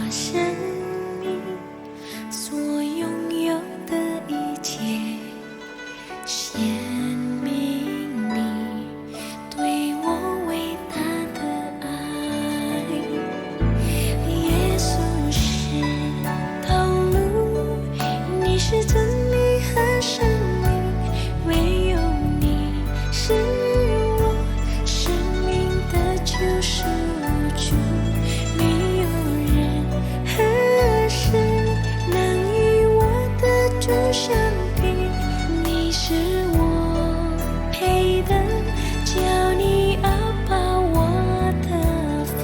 生命所拥有的一切，显明你对我伟大的爱。耶稣是道路，你是真理和生命，唯有你是我生命的救赎主。没有人和事能与我的主相比，你是我配的，叫你阿爸我的父。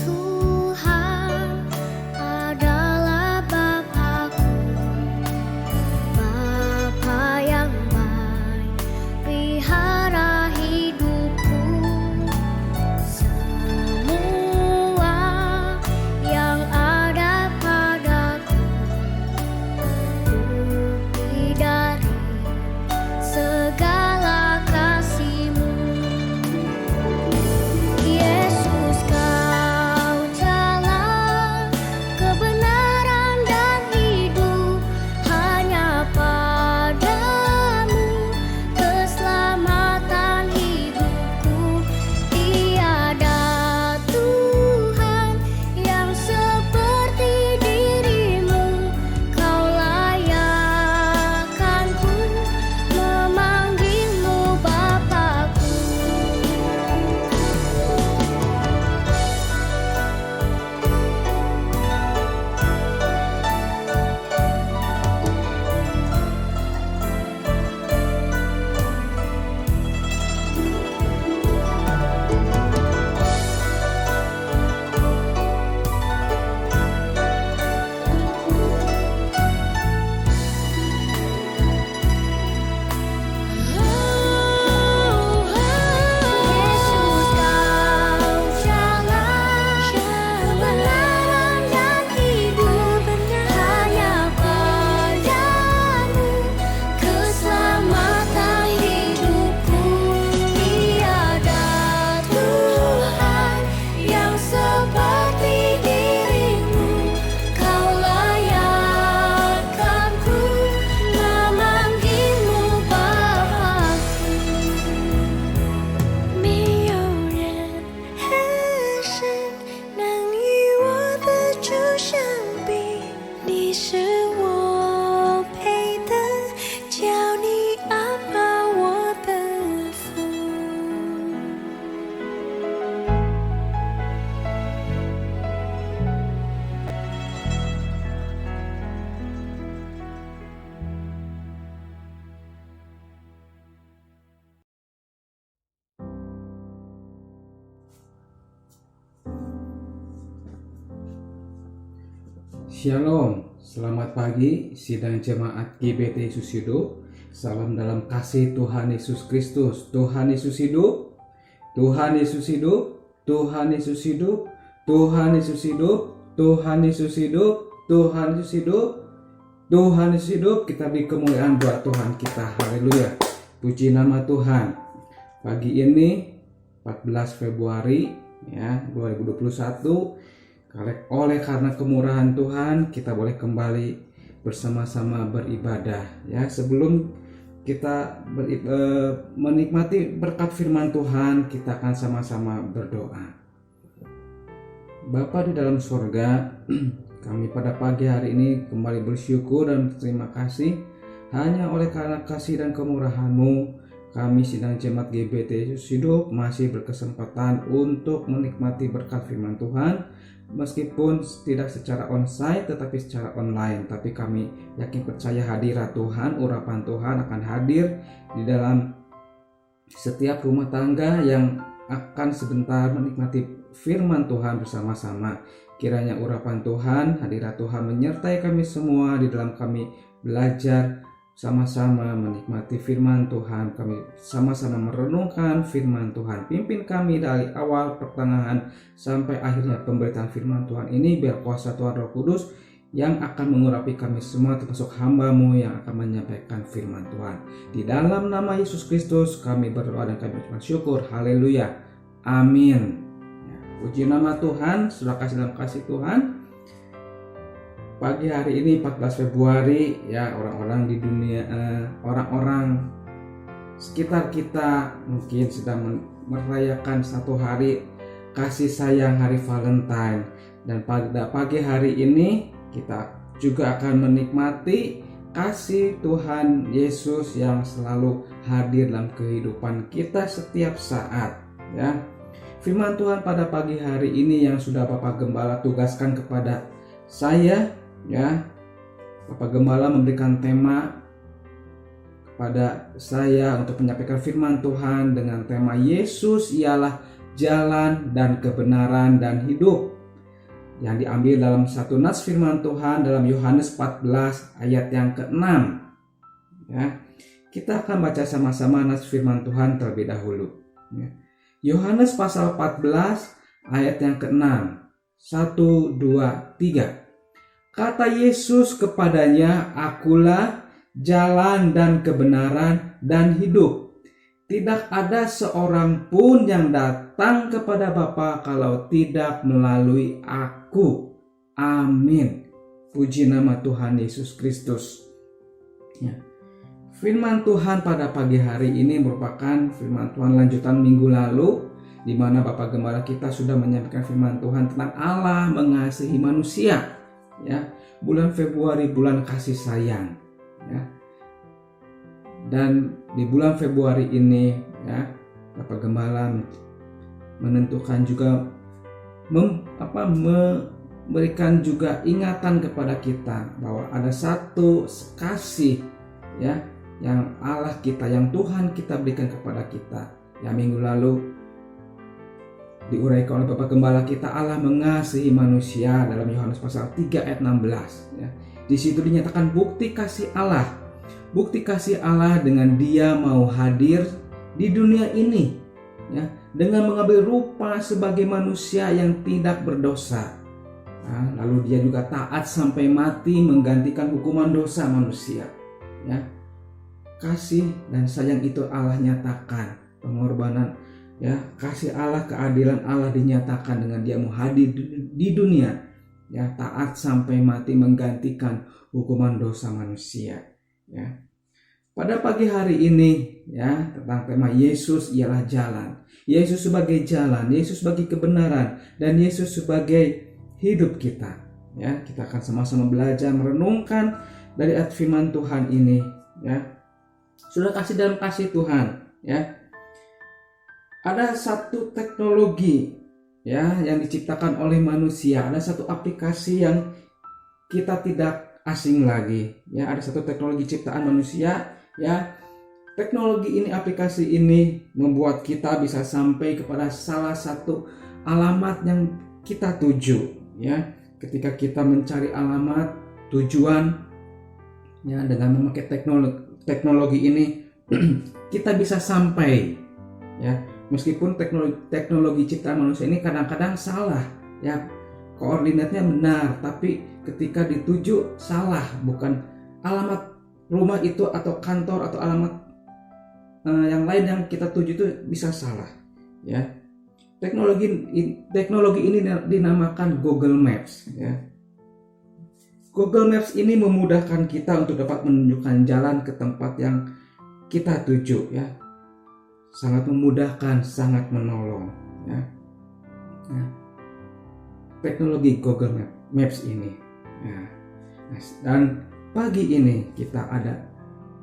Tuhan adalah Bapakku, Bapa yang baik, pelihara hidupku. Semua yang ada padaku terbukti dari segala kasih-Mu. Yesus, Kau jalan kebenaran dan hidup, hanya padamu keselamatan hidupku. Tiada Tuhan yang seperti diri-Mu, Kau layakkanku memanggil-Mu Bapakku. Yesus, Kau jalan kebenaran dan hidup, hanya padamu keselamatan hidupku. Tiada Tuhan yang seperti diri-Mu, Kau layakkanku memanggil-Mu Bapakku. 没有人和神能与我的主相比，你是我配的，叫你阿爸我的父。Shalom, selamat pagi sidang jemaat GBT Yesus Hidup. Salam dalam kasih Tuhan Yesus Kristus. Tuhan Yesus hidup, Tuhan Yesus hidup, Tuhan Yesus hidup, Tuhan Yesus hidup, Tuhan Yesus hidup, Tuhan Yesus hidup, Tuhan Yesus hidup. Kita beri kemuliaan buat Tuhan kita. Haleluya. Puji nama Tuhan. Pagi ini 14 Februari ya 2021, oleh karena kemurahan Tuhan kita boleh kembali bersama-sama beribadah ya. Sebelum kita menikmati berkat firman Tuhan, kita akan sama-sama berdoa. Bapa di dalam sorga, kami pada pagi hari ini kembali bersyukur dan berterima kasih. Hanya oleh karena kasih dan kemurahan-Mu, kami sidang jemaat GBT Yesus Hidup masih berkesempatan untuk menikmati berkat firman Tuhan. Meskipun tidak secara onsite tetapi secara online, tapi kami yakin percaya hadirat Tuhan, urapan Tuhan akan hadir di dalam setiap rumah tangga yang akan sebentar menikmati firman Tuhan bersama-sama. Kiranya urapan Tuhan, hadirat Tuhan menyertai kami semua di dalam kami belajar sama-sama menikmati firman Tuhan, kami sama-sama merenungkan firman Tuhan. Pimpin kami dari awal, pertengahan, sampai akhirnya pemberitaan firman Tuhan ini, biar kuasa Tuhan Roh Kudus yang akan mengurapi kami semua, termasuk hamba-Mu yang akan menyampaikan firman Tuhan. Di dalam nama Yesus Kristus kami berdoa dan kami ucapkan syukur. Haleluya. Amin. Puji nama Tuhan, sudah kasih dalam kasih Tuhan. Pagi hari ini 14 Februari ya, orang-orang di dunia, orang-orang sekitar kita mungkin sedang merayakan satu hari kasih sayang, hari Valentine. Dan pada pagi hari ini kita juga akan menikmati kasih Tuhan Yesus yang selalu hadir dalam kehidupan kita setiap saat ya. Firman Tuhan pada pagi hari ini yang sudah Bapak Gembala tugaskan kepada saya ya, Bapak Gembala memberikan tema kepada saya untuk menyampaikan firman Tuhan dengan tema Yesus ialah jalan dan kebenaran dan hidup, yang diambil dalam satu nas firman Tuhan dalam Yohanes 14 ayat yang ke-6 ya. Kita akan baca sama-sama nas firman Tuhan terlebih dahulu ya. Yohanes pasal 14 ayat yang ke-6. 1, 2, 3. Kata Yesus kepadanya, "Akulah jalan dan kebenaran dan hidup. Tidak ada seorang pun yang datang kepada Bapa kalau tidak melalui Aku." Amin. Puji nama Tuhan Yesus Kristus. Ya. Firman Tuhan pada pagi hari ini merupakan firman Tuhan lanjutan minggu lalu, di mana Bapak Gembala kita sudah menyampaikan firman Tuhan tentang Allah mengasihi manusia. Ya, bulan Februari bulan kasih sayang ya. Dan di bulan Februari ini ya, Bapak Gembala menentukan juga memberikan juga ingatan kepada kita bahwa ada satu kasih ya yang Allah kita, yang Tuhan kita berikan kepada kita. Ya, minggu lalu diuraikan oleh Bapak Gembala kita, Allah mengasihi manusia dalam Yohanes pasal 3 ayat 16 ya. Di situ dinyatakan bukti kasih Allah. Bukti kasih Allah dengan Dia mau hadir di dunia ini ya, dengan mengambil rupa sebagai manusia yang tidak berdosa. Nah, lalu Dia juga taat sampai mati menggantikan hukuman dosa manusia ya. Kasih dan sayang itu Allah nyatakan, pengorbanan ya, kasih Allah, keadilan Allah dinyatakan dengan Dia mau hadir di dunia ya, taat sampai mati menggantikan hukuman dosa manusia ya. Pada pagi hari ini ya, tentang tema Yesus ialah jalan. Yesus sebagai jalan, Yesus sebagai kebenaran, dan Yesus sebagai hidup kita ya. Kita akan sama-sama belajar merenungkan dari ayat firman Tuhan ini ya. Sudah kasih dalam kasih Tuhan ya. Ada satu teknologi ya yang diciptakan oleh manusia, ada satu aplikasi yang kita tidak asing lagi ya. Ada satu teknologi ciptaan manusia ya. Teknologi ini, aplikasi ini membuat kita bisa sampai kepada salah satu alamat yang kita tuju ya. Ketika kita mencari alamat tujuan ya, dengan memakai teknologi ini kita bisa sampai ya. Meskipun teknologi ciptaan manusia ini kadang-kadang salah ya, koordinatnya benar, tapi ketika dituju salah, bukan alamat rumah itu atau kantor atau alamat yang lain yang kita tuju itu bisa salah ya. Teknologi ini dinamakan Google Maps ya. Google Maps ini memudahkan kita untuk dapat menunjukkan jalan ke tempat yang kita tuju ya. Sangat memudahkan, sangat menolong ya. Teknologi Google Maps ini ya. Dan pagi ini kita ada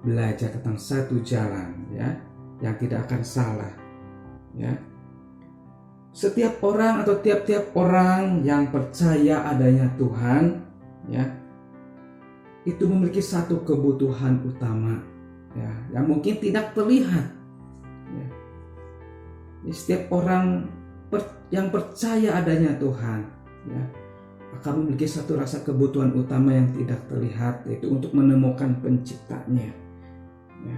belajar tentang satu jalan ya, yang tidak akan salah ya. Setiap orang atau tiap-tiap orang yang percaya adanya Tuhan ya, itu memiliki satu kebutuhan utama ya, yang mungkin tidak terlihat ya. Setiap orang yang percaya adanya Tuhan ya, akan memiliki satu rasa kebutuhan utama yang tidak terlihat, yaitu untuk menemukan penciptanya ya,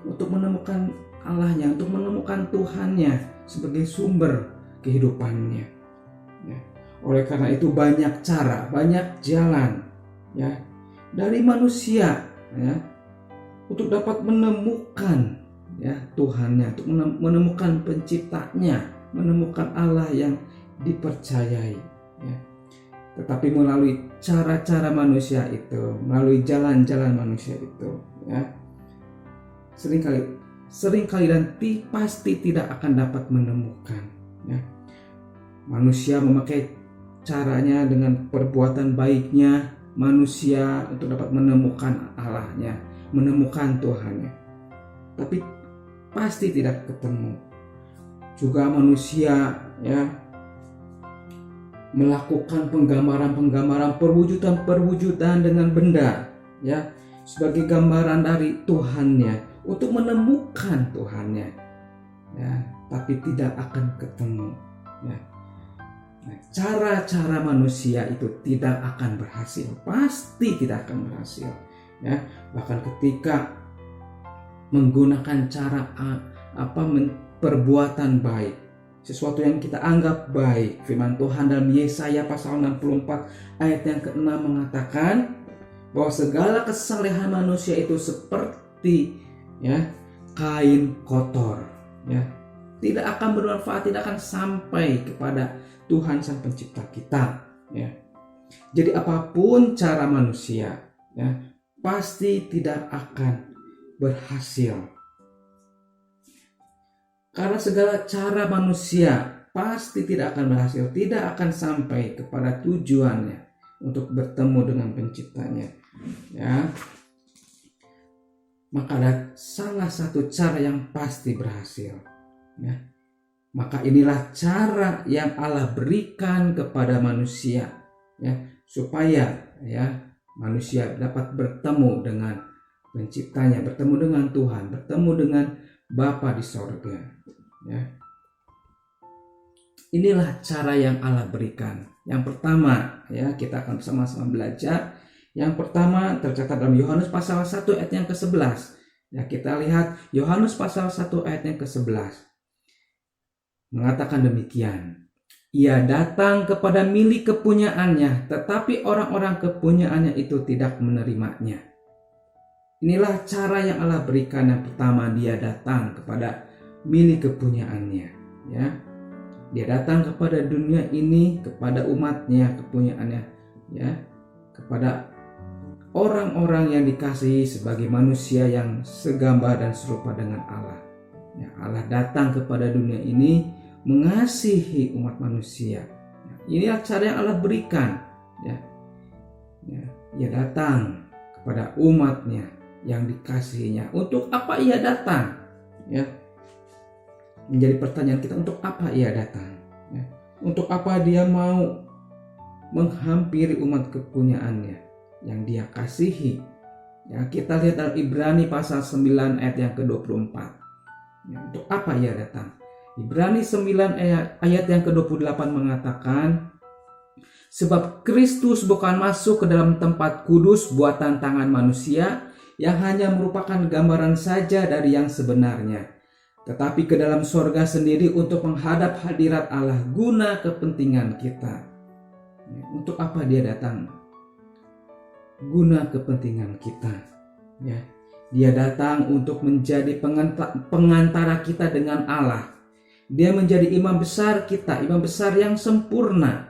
untuk menemukan Allahnya, untuk menemukan Tuhannya sebagai sumber kehidupannya. Ya. Oleh karena itu banyak cara, banyak jalan, ya, dari manusia, ya, untuk dapat menemukan, ya, Tuhannya, untuk menemukan penciptanya, menemukan Allah yang dipercayai. Ya. Tetapi melalui cara-cara manusia itu, melalui jalan-jalan manusia itu, ya, seringkali dan pasti tidak akan dapat menemukan. Ya. Manusia memakai caranya dengan perbuatan baiknya manusia untuk dapat menemukan Allahnya, menemukan Tuhannya. Tapi pasti tidak ketemu. Juga manusia, ya, melakukan penggambaran, perwujudan dengan benda, ya, sebagai gambaran dari Tuhannya untuk menemukan Tuhannya, ya, tapi tidak akan ketemu. Ya. Nah, cara-cara manusia itu tidak akan berhasil, pasti tidak akan berhasil. Ya, bahkan ketika menggunakan cara perbuatan baik, sesuatu yang kita anggap baik, firman Tuhan dalam Yesaya pasal 64 ayat yang ke-6 mengatakan bahwa segala kesalehan manusia itu seperti, ya, kain kotor, ya, tidak akan bermanfaat, tidak akan sampai kepada Tuhan Sang Pencipta kita, ya. Jadi apapun cara manusia, ya, pasti tidak akan berhasil. Karena segala cara manusia pasti tidak akan berhasil, tidak akan sampai kepada tujuannya untuk bertemu dengan Penciptanya, ya. Maka ada salah satu cara yang pasti berhasil, ya. Maka inilah cara yang Allah berikan kepada manusia, ya, supaya, ya, manusia dapat bertemu dengan Penciptanya, bertemu dengan Tuhan, bertemu dengan Bapa di sorga, ya. Inilah cara yang Allah berikan. Yang pertama, ya, kita akan sama-sama belajar. Yang pertama tercatat dalam Yohanes pasal 1 ayat yang ke-11. Ya, kita lihat Yohanes pasal 1 ayat yang ke-11. Mengatakan demikian, ia datang kepada milik kepunyaannya, tetapi orang-orang kepunyaannya itu tidak menerimanya. Inilah cara yang Allah berikan. Yang pertama, dia datang kepada milik kepunyaannya, ya. Dia datang kepada dunia ini, kepada umatnya, kepunyaannya, ya, kepada orang-orang yang dikasihi sebagai manusia yang segambar dan serupa dengan Allah. Ya, Allah datang kepada dunia ini mengasihi umat manusia. Inilah cara yang Allah berikan, ya. Ya, ia datang kepada umatnya yang dikasihinya. Untuk apa ia datang? Ya, menjadi pertanyaan kita, untuk apa ia datang? Ya, untuk apa dia mau menghampiri umat kepunyaannya yang dia kasihi? Ya, kita lihat dalam Ibrani pasal 9 ayat yang ke-24. Ya, untuk apa ia datang? Ibrani 9 ayat yang ke-28 mengatakan, sebab Kristus bukan masuk ke dalam tempat kudus buatan tangan manusia yang hanya merupakan gambaran saja dari yang sebenarnya, tetapi ke dalam sorga sendiri untuk menghadap hadirat Allah guna kepentingan kita. Untuk apa dia datang? Guna kepentingan kita, ya. Dia datang untuk menjadi pengantara kita dengan Allah. Dia menjadi imam besar kita, imam besar yang sempurna,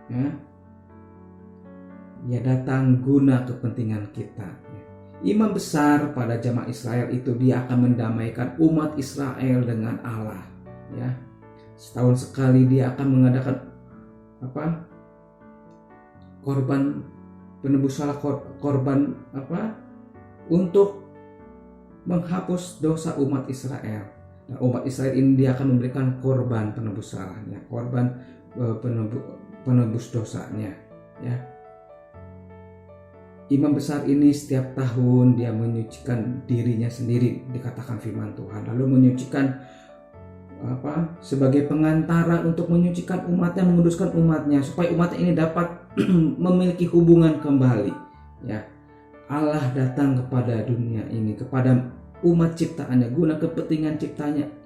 ya. Dia datang guna kepentingan kita, ya. Imam besar pada jamaah Israel itu, dia akan mendamaikan umat Israel dengan Allah, ya. Setahun sekali dia akan mengadakan korban penebus salah, korban untuk menghapus dosa umat Israel. Nah, umat Israel ini dia akan memberikan korban penebus salahnya, korban penebus dosanya, ya. Imam besar ini setiap tahun dia menyucikan dirinya sendiri, dikatakan firman Tuhan, lalu menyucikan sebagai pengantara untuk menyucikan umatnya, menguduskan umatnya, supaya umatnya ini dapat memiliki hubungan kembali, ya. Allah datang kepada dunia ini, kepada umat ciptaannya, guna kepentingan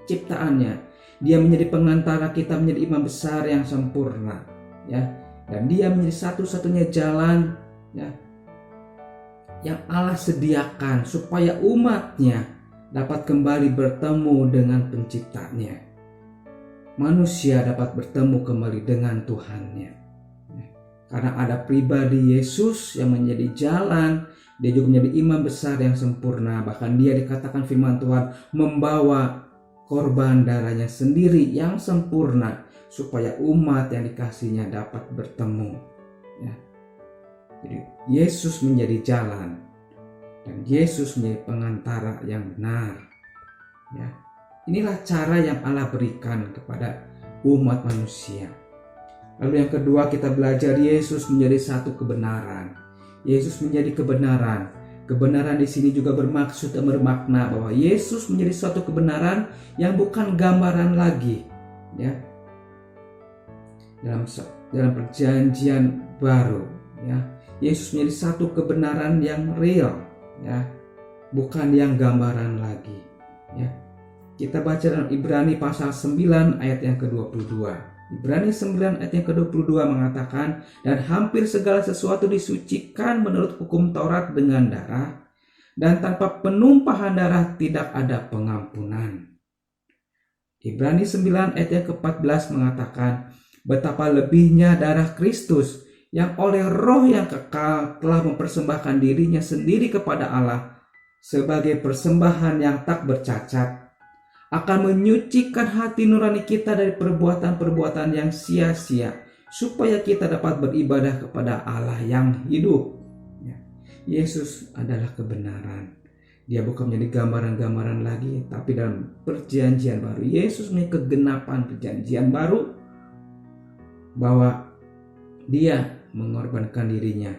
ciptaannya. Dia menjadi pengantara kita menjadi imam besar yang sempurna, ya. Dan dia menjadi satu-satunya jalan, ya, yang Allah sediakan supaya umatnya dapat kembali bertemu dengan penciptanya. Manusia dapat bertemu kembali dengan Tuhannya. Karena ada pribadi Yesus yang menjadi jalan, dia juga menjadi imam besar yang sempurna. Bahkan dia dikatakan firman Tuhan membawa korban darahnya sendiri yang sempurna supaya umat yang dikasihnya dapat bertemu. Ya. Jadi Yesus menjadi jalan dan Yesus menjadi pengantara yang benar. Ya. Inilah cara yang Allah berikan kepada umat manusia. Lalu yang kedua, kita belajar Yesus menjadi satu kebenaran. Yesus menjadi kebenaran. Kebenaran di sini juga bermaksud dan bermakna bahwa Yesus menjadi suatu kebenaran yang bukan gambaran lagi. Ya. Dalam perjanjian baru, ya, Yesus menjadi satu kebenaran yang real, ya, bukan yang gambaran lagi. Ya. Kita baca dalam Ibrani pasal 9 ayat yang ke-22. Ibrani 9 ayat yang ke-22 mengatakan, dan hampir segala sesuatu disucikan menurut hukum Taurat dengan darah, dan tanpa penumpahan darah tidak ada pengampunan. Ibrani 9 ayat yang ke-14 mengatakan, betapa lebihnya darah Kristus yang oleh Roh yang kekal telah mempersembahkan dirinya sendiri kepada Allah sebagai persembahan yang tak bercacat, akan menyucikan hati nurani kita dari perbuatan-perbuatan yang sia-sia, supaya kita dapat beribadah kepada Allah yang hidup. Ya. Yesus adalah kebenaran. Dia bukan menjadi gambaran-gambaran lagi, tapi dalam perjanjian baru, Yesus menjadi kegenapan perjanjian baru, bahwa dia mengorbankan dirinya.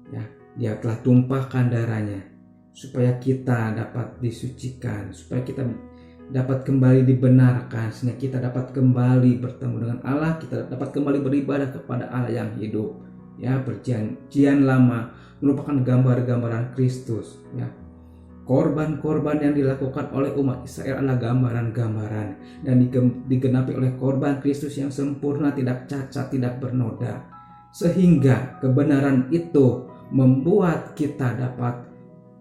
Ya. Dia telah tumpahkan darahnya, supaya kita dapat disucikan, supaya kita dapat kembali dibenarkan, sehingga kita dapat kembali bertemu dengan Allah, kita dapat kembali beribadah kepada Allah yang hidup. Ya, perjanjian lama merupakan gambar-gambaran Kristus. Ya, korban-korban yang dilakukan oleh umat Israel adalah gambaran-gambaran dan digenapi oleh korban Kristus yang sempurna, tidak cacat, tidak bernoda, sehingga kebenaran itu membuat kita dapat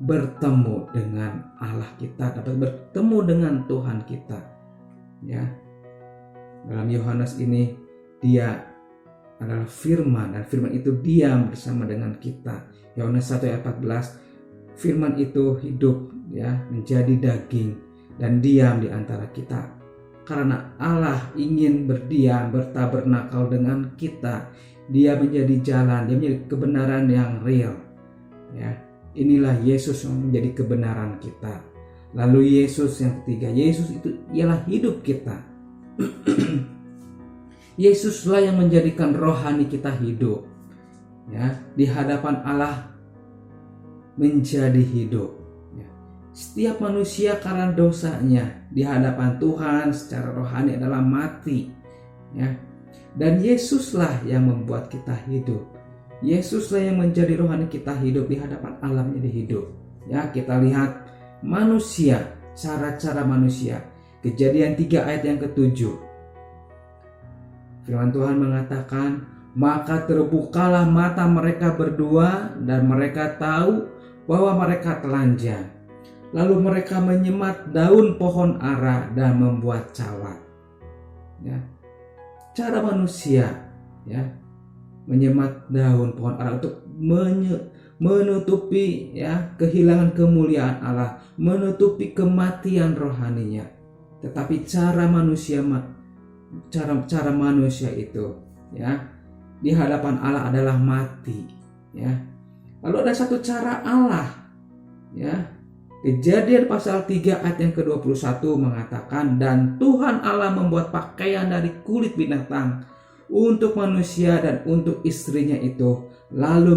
bertemu dengan Allah kita, dapat bertemu dengan Tuhan kita. Ya. Dalam Yohanes ini dia adalah firman, dan firman itu diam bersama dengan kita. Yohanes 1 ayat 14, firman itu hidup, ya, menjadi daging dan diam di antara kita. Karena Allah ingin berdiam, bertabernakal dengan kita. Dia menjadi jalan, dia menjadi kebenaran yang real. Ya. Inilah Yesus yang menjadi kebenaran kita. Lalu Yesus yang ketiga, Yesus itu ialah hidup kita. Yesuslah yang menjadikan rohani kita hidup. Ya, di hadapan Allah menjadi hidup. Ya. Setiap manusia karena dosanya di hadapan Tuhan secara rohani adalah mati. Ya. Dan Yesuslah yang membuat kita hidup. Yesuslah yang menjadi rohani kita hidup di hadapan Allah menjadi hidup. Ya, kita lihat manusia, cara-cara manusia. Kejadian 3 ayat yang ke-7. Firman Tuhan mengatakan, maka terbukalah mata mereka berdua dan mereka tahu bahwa mereka telanjang. Lalu mereka menyemat daun pohon ara dan membuat cawat. Ya. Cara manusia, ya, menyemat daun pohon ara untuk menutupi, ya, kehilangan kemuliaan Allah, menutupi kematian rohaninya. Tetapi cara manusia itu, ya, di hadapan Allah adalah mati. Ya. Lalu ada satu cara Allah, ya. Kejadian pasal 3 ayat yang ke-21 mengatakan, dan Tuhan Allah membuat pakaian dari kulit binatang untuk manusia dan untuk istrinya itu, lalu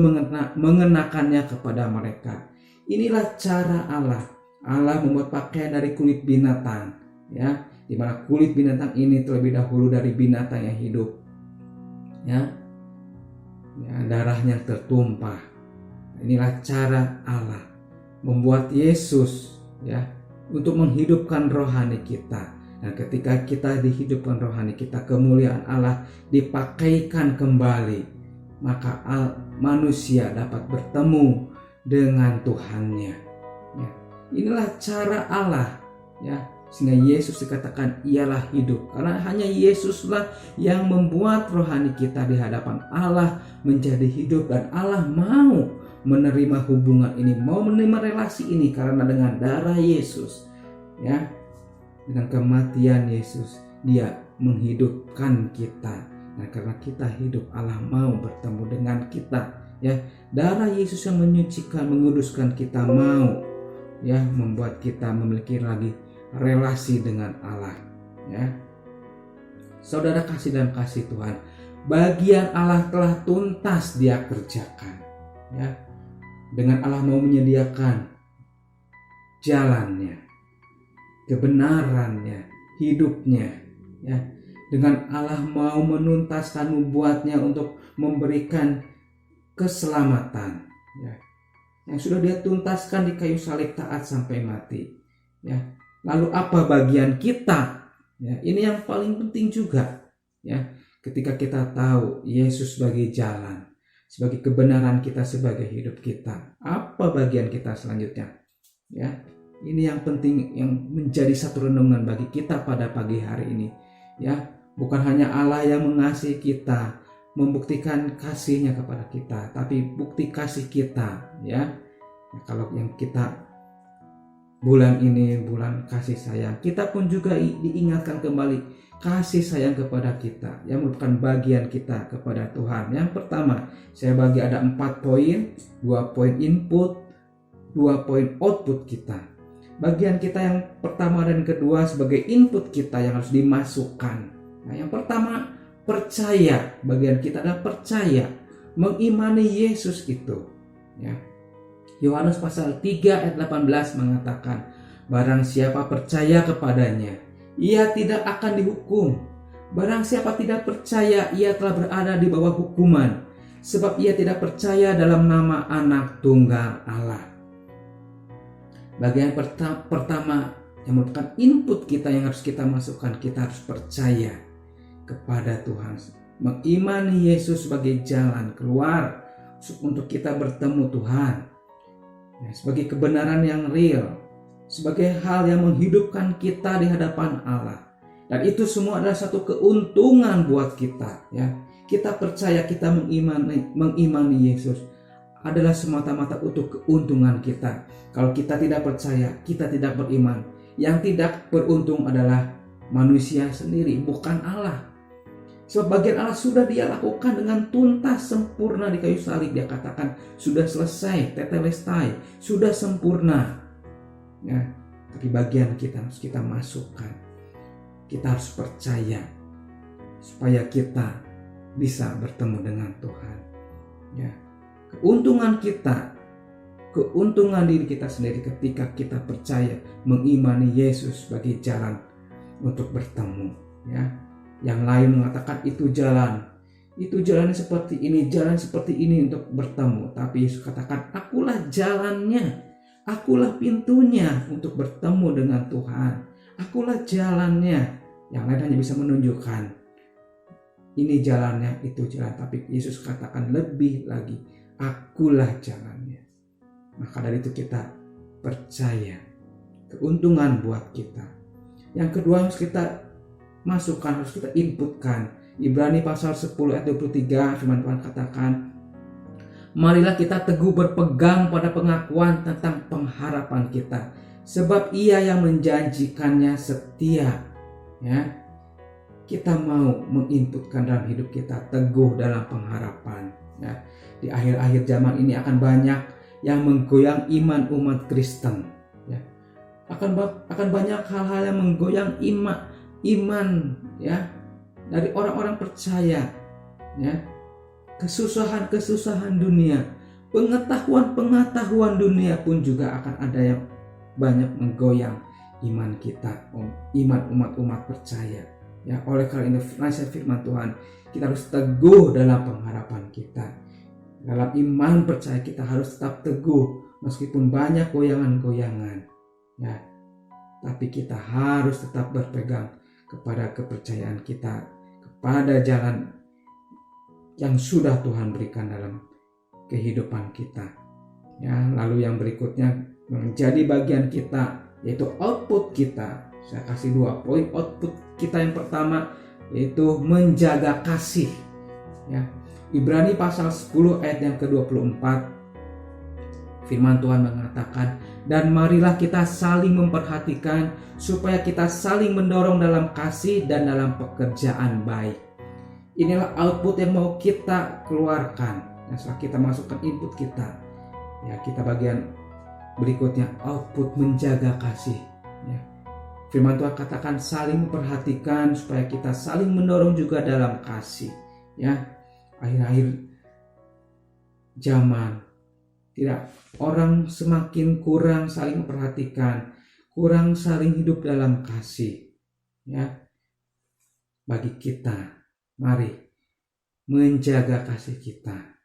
mengenakannya kepada mereka. Inilah cara Allah. Allah membuat pakaian dari kulit binatang, ya, di mana kulit binatang ini terlebih dahulu dari binatang yang hidup, ya, darahnya tertumpah. Inilah cara Allah membuat Yesus, ya, untuk menghidupkan rohani kita. Dan ketika kita dihidupkan rohani kita, kemuliaan Allah dipakaikan kembali, maka manusia dapat bertemu dengan Tuhannya. Ya, inilah cara Allah, ya, sehingga Yesus dikatakan ialah hidup, karena hanya Yesuslah yang membuat rohani kita di hadapan Allah menjadi hidup, dan Allah mau menerima hubungan ini, mau menerima relasi ini, karena dengan darah Yesus, ya, dengan kematian Yesus, Dia menghidupkan kita. Nah, karena kita hidup, Allah mau bertemu dengan kita, ya. Darah Yesus yang menyucikan, menguduskan kita, mau, ya, membuat kita memiliki lagi relasi dengan Allah, ya. Saudara kasih dan kasih Tuhan, bagian Allah telah tuntas Dia kerjakan, ya. Dengan Allah mau menyediakan jalannya, kebenarannya, hidupnya, ya. Dengan Allah mau menuntaskan, membuatnya untuk memberikan keselamatan, ya, yang sudah Dia tuntaskan di kayu salib taat sampai mati, ya. Lalu apa bagian kita? Ya, ini yang paling penting juga, ya. Ketika kita tahu Yesus sebagai jalan, sebagai kebenaran kita, sebagai hidup kita, apa bagian kita selanjutnya? Ya, ini yang penting, yang menjadi satu renungan bagi kita pada pagi hari ini, ya. Bukan hanya Allah yang mengasihi kita, membuktikan kasih-Nya kepada kita, tapi bukti kasih kita, ya. Kalau yang kita bulan ini bulan kasih sayang, kita pun juga diingatkan kembali kasih sayang kepada kita, yang merupakan bagian kita kepada Tuhan. Yang pertama, saya bagi ada 4 poin, 2 poin input, 2 poin output kita. Bagian kita yang pertama dan kedua sebagai input kita yang harus dimasukkan. Nah, yang pertama, percaya. Bagian kita adalah percaya, mengimani Yesus itu, ya. Yohanes pasal 3 ayat 18 mengatakan, barang siapa percaya kepadanya, ia tidak akan dihukum. Barang siapa tidak percaya, ia telah berada di bawah hukuman, sebab ia tidak percaya dalam nama Anak Tunggal Allah. Bagian pertama yang merupakan input kita yang harus kita masukkan, kita harus percaya kepada Tuhan, mengimani Yesus sebagai jalan keluar untuk kita bertemu Tuhan, ya, sebagai kebenaran yang real, sebagai hal yang menghidupkan kita di hadapan Allah. Dan itu semua adalah satu keuntungan buat kita, ya. Kita percaya, kita mengimani Yesus adalah semata-mata untuk keuntungan kita. Kalau kita tidak percaya, kita tidak beriman. Yang tidak beruntung adalah manusia sendiri, bukan Allah. Sebab bagian Allah sudah Dia lakukan dengan tuntas, sempurna di kayu salib. Dia katakan sudah selesai, tetelestai, sudah sempurna, ya. Tapi bagian kita harus kita masukkan. Kita harus percaya supaya kita bisa bertemu dengan Tuhan, ya. Keuntungan kita, keuntungan diri kita sendiri ketika kita percaya, mengimani Yesus sebagai jalan untuk bertemu, ya. Yang lain mengatakan itu jalannya seperti ini, jalan seperti ini untuk bertemu. Tapi Yesus katakan, akulah jalannya, akulah pintunya untuk bertemu dengan Tuhan. Akulah jalannya. Yang lain hanya bisa menunjukkan ini jalannya, itu jalan. Tapi Yesus katakan lebih lagi, akulah jalannya. Maka dari itu kita percaya, keuntungan buat kita. Yang kedua harus kita masukkan, harus kita inputkan. Ibrani pasal 10 ayat 23, firman Tuhan katakan, marilah kita teguh berpegang pada pengakuan tentang pengharapan kita, sebab Ia yang menjanjikannya setia, ya. Kita mau menginputkan dalam hidup kita, teguh dalam pengharapan, ya. Di akhir-akhir zaman ini akan banyak yang menggoyang iman umat Kristen, ya. Akan banyak hal-hal yang menggoyang iman, ya, dari orang-orang percaya, ya. Kesusahan dunia, pengetahuan dunia pun juga akan ada yang banyak menggoyang iman kita, iman umat percaya, ya. Oleh karena itu nasihat firman Tuhan, kita harus teguh dalam pengharapan kita. Dalam iman percaya kita harus tetap teguh meskipun banyak goyangan-goyangan, ya. tapi kita harus tetap berpegang kepada kepercayaan kita, kepada jalan yang sudah Tuhan berikan dalam kehidupan kita. Ya, lalu yang berikutnya menjadi bagian kita, yaitu output kita. Saya kasih 2 poin output kita. Yang pertama yaitu menjaga kasih. Ya, Ibrani pasal 10 ayat yang ke-24, firman Tuhan mengatakan, dan marilah kita saling memperhatikan supaya kita saling mendorong dalam kasih dan dalam pekerjaan baik. Inilah output yang mau kita keluarkan. Dan setelah kita masukkan input kita, ya, kita bagian berikutnya output menjaga kasih. Ya. Firman Tuhan katakan saling memperhatikan supaya kita saling mendorong juga dalam kasih. Ya, akhir-akhir zaman orang semakin kurang saling memperhatikan, kurang saling hidup dalam kasih. Ya, bagi kita, mari menjaga kasih kita.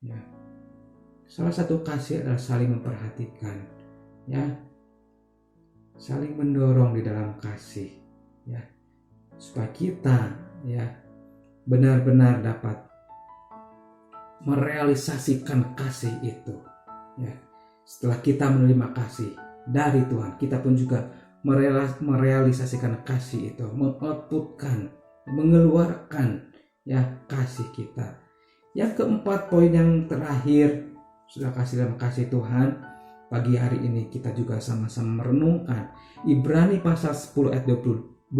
Ya, salah satu kasih adalah saling memperhatikan. Ya, saling mendorong di dalam kasih. Ya, supaya kita, ya, benar-benar dapat merealisasikan kasih itu. Ya, setelah kita menerima kasih dari Tuhan, kita pun juga merealisasikan kasih itu, mengoutputkan, mengeluarkan, ya, kasih kita. Yang keempat, poin yang terakhir, sudah kasih dalam kasih Tuhan. Pagi hari ini kita juga sama-sama merenungkan Ibrani pasal 10 ayat 25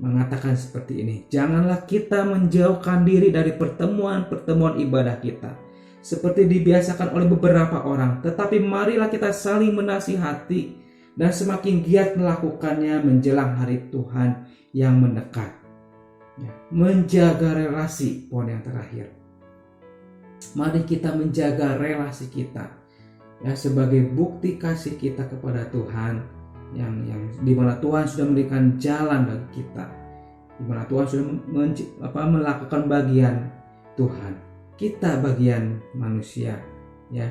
mengatakan seperti ini. Janganlah kita menjauhkan diri dari pertemuan-pertemuan ibadah kita seperti dibiasakan oleh beberapa orang, tetapi marilah kita saling menasihati dan semakin giat melakukannya menjelang hari Tuhan yang mendekat. Ya, menjaga relasi, poin yang terakhir. Mari kita menjaga relasi kita, ya, sebagai bukti kasih kita kepada Tuhan, yang di mana Tuhan sudah memberikan jalan bagi kita, di mana Tuhan sudah melakukan bagian Tuhan, kita bagian manusia, ya,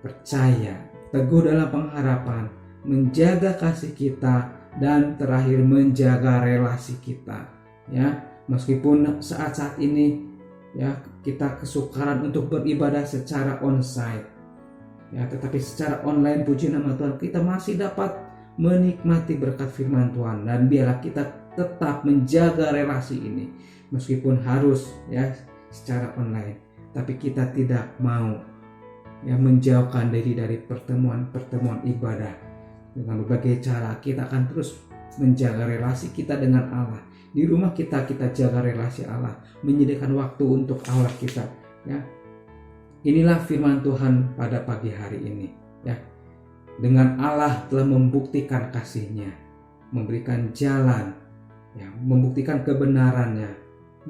percaya, teguh dalam pengharapan, menjaga kasih kita, dan terakhir menjaga relasi kita. Ya, meskipun saat-saat ini, ya, kita kesukaran untuk beribadah secara onsite, ya, tetapi secara online, puji nama Tuhan, kita masih dapat menikmati berkat firman Tuhan. Dan biarlah kita tetap menjaga relasi ini meskipun harus, ya, secara online, tapi kita tidak mau, ya, menjauhkan diri dari pertemuan-pertemuan ibadah. Dengan berbagai cara kita akan terus menjaga relasi kita dengan Allah. Di rumah kita jaga relasi Allah, menyediakan waktu untuk Allah kita, ya. Inilah firman Tuhan pada pagi hari ini, ya. Dengan Allah telah membuktikan kasih-Nya, memberikan jalan, ya, membuktikan kebenarannya,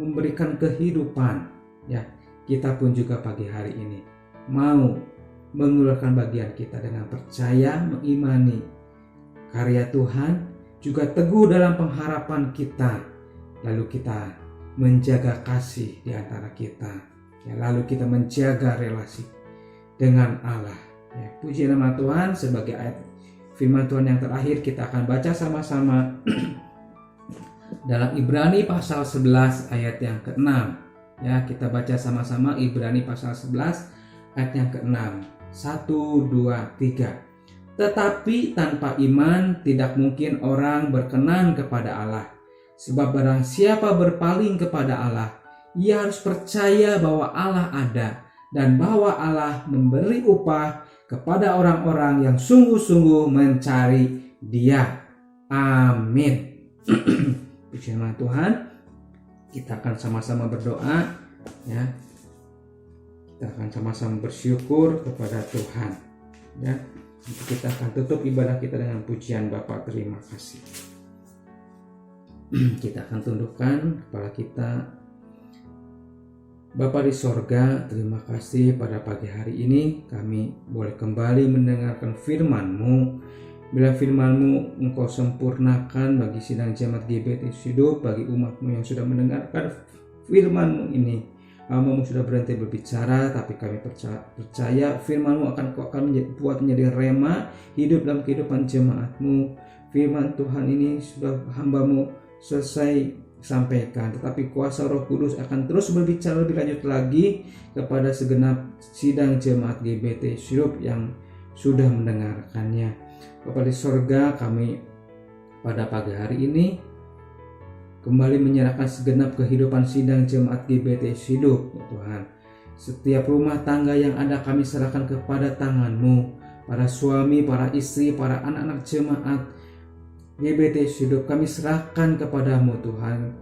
memberikan kehidupan, ya. Kita pun juga pagi hari ini mau mengeluarkan bagian kita dengan percaya, mengimani karya Tuhan, juga teguh dalam pengharapan kita, lalu kita menjaga kasih di antara kita. Ya, lalu kita menjaga relasi dengan Allah. Ya, puji nama Tuhan. Sebagai ayat firman Tuhan yang terakhir, kita akan baca sama-sama dalam Ibrani pasal 11 ayat yang ke-6. Ya, kita baca sama-sama Ibrani pasal 11 ayat yang ke-6. 1, 2, 3. Tetapi tanpa iman tidak mungkin orang berkenan kepada Allah. Sebab barang siapa berpaling kepada Allah, ia harus percaya bahwa Allah ada dan bahwa Allah memberi upah kepada orang-orang yang sungguh-sungguh mencari Dia. Amin. Puji nama Tuhan. Kita akan sama-sama berdoa, ya. Kita akan sama-sama bersyukur kepada Tuhan, ya. Kita akan tutup ibadah kita dengan pujian Bapa terima kasih. Kita akan tundukkan kepala kita. Bapa di sorga, terima kasih pada pagi hari ini kami boleh kembali mendengarkan firman-Mu. Bila firman-Mu Engkau sempurnakan bagi sidang jemaat GBT Hidup, bagi umat-Mu yang sudah mendengarkan firman-Mu ini, Hamba-Mu sudah berhenti berbicara, tapi kami percaya firman-Mu akan buat menjadi rema hidup dalam kehidupan jemaat-Mu. Firman Tuhan ini sudah hamba-Mu selesai sampaikan, tetapi kuasa Roh Kudus akan terus berbicara lebih lanjut lagi kepada segenap sidang jemaat GBT Hidup yang sudah mendengarkannya. Bapa di sorga, kami pada pagi hari ini kembali menyerahkan segenap kehidupan sidang jemaat GBT Hidup, ya Tuhan. Setiap rumah tangga yang ada kami serahkan kepada tangan-Mu. Para suami, para istri, para anak-anak jemaat GBT Hidup kami serahkan kepadamu Tuhan.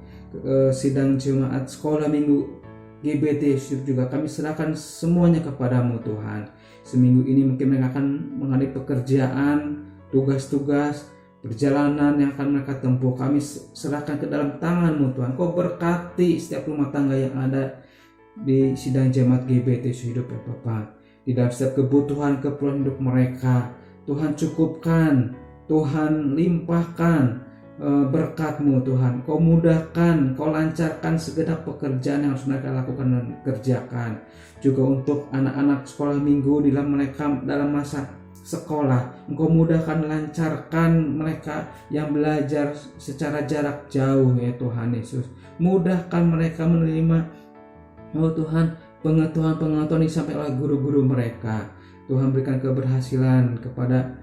Sidang jemaat sekolah minggu GBT Hidup juga kami serahkan semuanya kepadamu Tuhan. Seminggu ini mungkin mereka akan menghadapi pekerjaan, tugas-tugas, perjalanan yang akan mereka tempuh. Kami serahkan ke dalam tangan-Mu Tuhan. Kau berkati setiap rumah tangga yang ada di sidang jemaat GBT Hidup ya Bapa. Di dalam setiap kebutuhan hidup mereka, Tuhan cukupkan, Tuhan limpahkan berkat-Mu Tuhan. Kau mudahkan, Kau lancarkan segenap pekerjaan yang harus mereka lakukan dan kerjakan. Juga untuk anak-anak sekolah minggu dalam masa sekolah, Engkau mudahkan, lancarkan mereka yang belajar secara jarak jauh ya Tuhan Yesus. Mudahkan mereka menerima Tuhan pengetahuan sampai oleh guru-guru mereka. Tuhan berikan keberhasilan kepada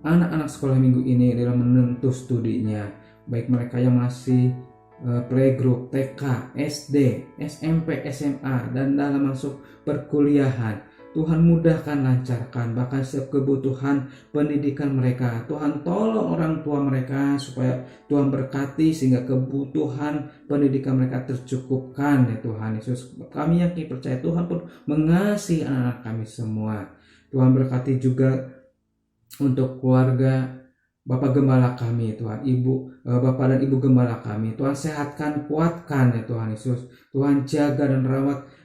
anak-anak sekolah minggu ini dalam menempuh studinya, baik mereka yang masih playgroup, TK, SD, SMP, SMA, dan dalam masuk perkuliahan. Tuhan mudahkan, lancarkan bahkan setiap kebutuhan pendidikan mereka. Tuhan tolong orang tua mereka supaya Tuhan berkati sehingga kebutuhan pendidikan mereka tercukupkan ya Tuhan Yesus. Kami yakin percaya Tuhan pun mengasihi anak kami semua. Tuhan berkati juga untuk keluarga Bapak Gembala kami Tuhan, Bapak dan Ibu Gembala kami. Tuhan sehatkan, kuatkan ya Tuhan Yesus. Tuhan jaga dan rawat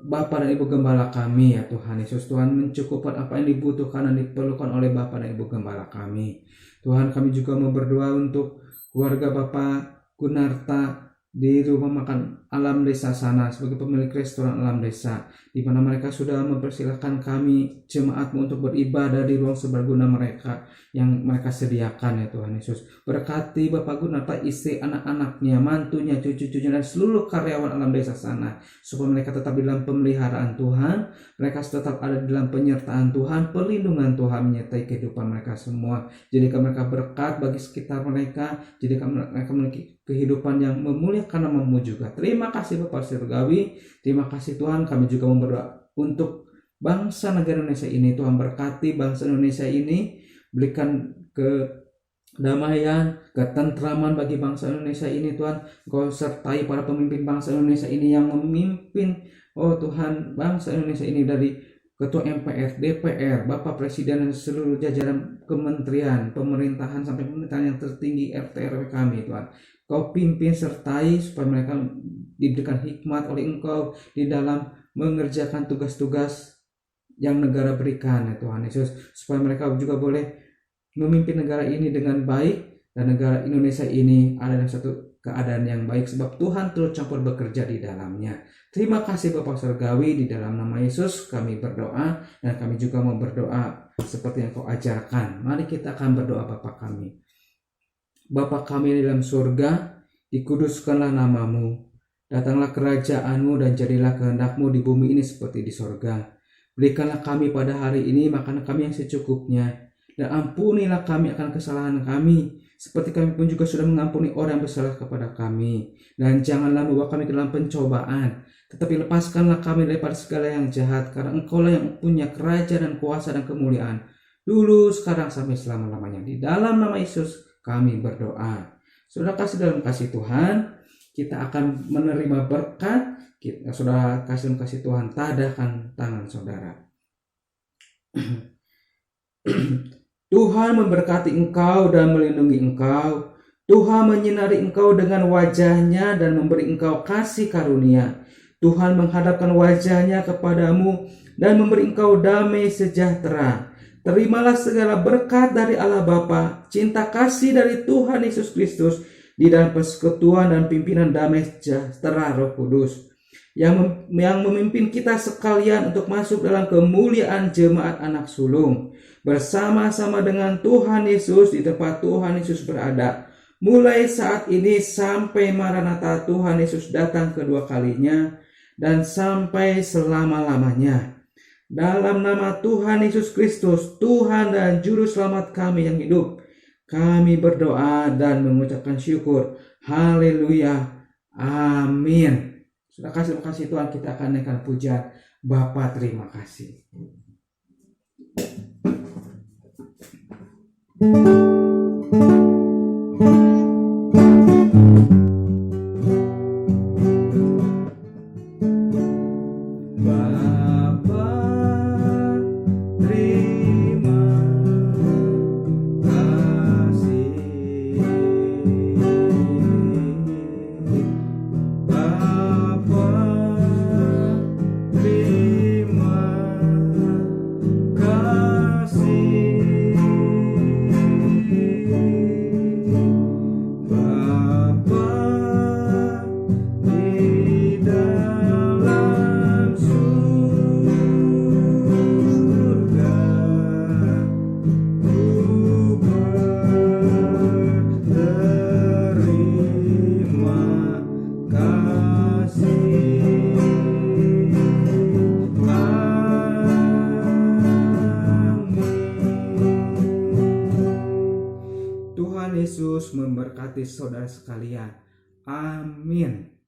Bapak dan Ibu Gembala kami ya Tuhan Yesus. Tuhan mencukupkan apa yang dibutuhkan dan diperlukan oleh Bapak dan Ibu Gembala kami. Tuhan, kami juga mau berdoa untuk keluarga Bapak Gunarta di rumah makan Alam Desa sana sebagai pemilik restoran Alam Desa, di mana mereka sudah mempersilahkan kami jemaat-Mu untuk beribadah di ruang serbaguna mereka yang mereka sediakan ya Tuhan Yesus. Berkati Bapak Gunarta, istri, anak-anaknya, mantunya, cucu-cucunya, dan seluruh karyawan Alam Desa sana, supaya mereka tetap di dalam pemeliharaan Tuhan, mereka tetap ada di dalam penyertaan Tuhan, perlindungan Tuhan menyertai kehidupan mereka semua. Jadikan mereka berkat bagi sekitar mereka, jadikan mereka memiliki kehidupan yang memuliakan nama-Mu juga. Terima kasih Bapak Surgawi, terima kasih Tuhan. Kami juga berdoa untuk bangsa negara Indonesia ini. Tuhan berkati bangsa Indonesia ini, berikan kedamaian, ketentraman bagi bangsa Indonesia ini Tuhan. Kau sertai para pemimpin bangsa Indonesia ini yang memimpin Tuhan bangsa Indonesia ini, dari Ketua MPR, DPR, Bapak Presiden, dan seluruh jajaran kementerian, pemerintahan sampai pemerintahan yang tertinggi RT RW kami Tuhan. Kau pimpin sertai supaya mereka diberikan hikmat oleh Engkau di dalam mengerjakan tugas-tugas yang negara berikan ya Tuhan Yesus, supaya mereka juga boleh memimpin negara ini dengan baik, dan negara Indonesia ini ada dalam satu keadaan yang baik sebab Tuhan turut campur bekerja di dalamnya. Terima kasih Bapak Surgawi, di dalam nama Yesus kami berdoa, dan kami juga mau berdoa seperti yang Kau ajarkan. Mari kita akan berdoa. Bapa kami, Bapa kami di dalam surga, dikuduskanlah nama-Mu, datanglah kerajaan-Mu, dan jadilah kehendak-Mu di bumi ini seperti di surga. Berikanlah kami pada hari ini makanan kami yang secukupnya, dan ampunilah kami akan kesalahan kami, seperti kami pun juga sudah mengampuni orang yang bersalah kepada kami. Dan janganlah membawa kami ke dalam pencobaan, tetapi lepaskanlah kami daripada segala yang jahat, karena Engkau-lah yang punya kerajaan dan kuasa dan kemuliaan, dulu, sekarang, sampai selama-lamanya. Di dalam nama Yesus kami berdoa. Saudara kasih dalam kasih Tuhan, kita akan menerima berkat. Saudara kasih dalam kasih Tuhan, tadahkan tangan saudara. Tuhan memberkati engkau dan melindungi engkau. Tuhan menyinari engkau dengan wajah-Nya dan memberi engkau kasih karunia. Tuhan menghadapkan wajah-Nya kepadamu dan memberi engkau damai sejahtera. Terimalah segala berkat dari Allah Bapa, cinta kasih dari Tuhan Yesus Kristus, di dalam persekutuan dan pimpinan damai sejahtera Roh Kudus, yang memimpin kita sekalian untuk masuk dalam kemuliaan jemaat anak sulung bersama-sama dengan Tuhan Yesus di tempat Tuhan Yesus berada. Mulai saat ini sampai Maranatha Tuhan Yesus datang kedua kalinya dan sampai selama-lamanya. Dalam nama Tuhan Yesus Kristus, Tuhan dan Juru Selamat kami yang hidup, kami berdoa dan mengucapkan syukur. Haleluya. Amin. Sudah terima kasih Tuhan, kita akan naikkan pujian. Bapa terima kasih. Tuhan Yesus memberkati saudara sekalian. Amin.